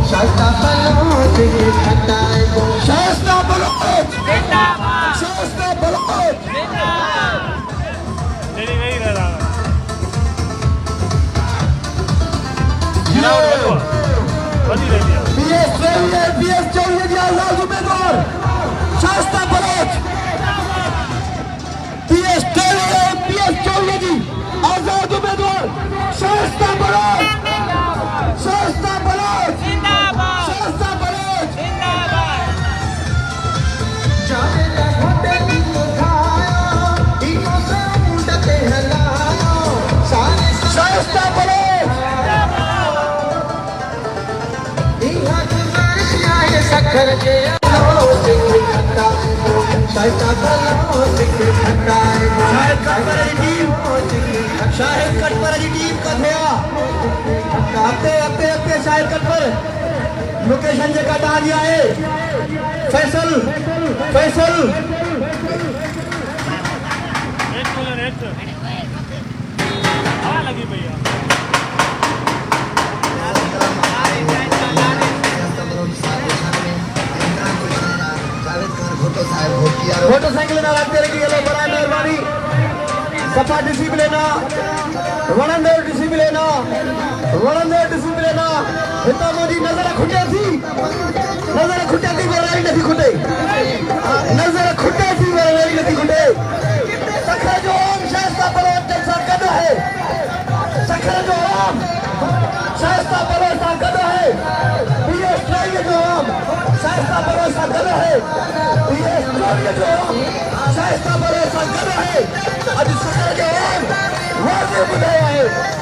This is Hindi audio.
शास्ता बलोच शास्ता बलोच शास्ता बलोच बीएस चौधरी आजाद उम्मीदवार शास्ता बलोच बीएस चौधरी आजाद उम्मीदवार शास्ता बलोच शास्ता बलोच शास्ता बलोच शास्ता बलोच सखर के शाहिद कटपर जी टीम का थिया हफ्ते शाहिद कटपर लोकेशन जे कटा दिया है फैसल लगी भैया मोटरसाइकिल ना रखते रखी गलो बड़ा मेहरबानी सफा डिसिप्लिन वणंदड़ डिसिप्लिन हितां मुंहिंजी नज़र खुटे थी वराई नथी खुटे नज़र खुटे थी वराई नथी खुटे सखर जो ओम शास्ता बलोच सां गॾु आहे सखर जो ओम शास्ता बलोच सां गॾु आहे बीएस चौधरी जो ओम शास्ता बलोच सां गॾु आहे बीएस चौधरी जो ओम शास्ता बलोच सां गॾु आहे अॼु सखर जो ओम वाज़े ॿुधायो आहे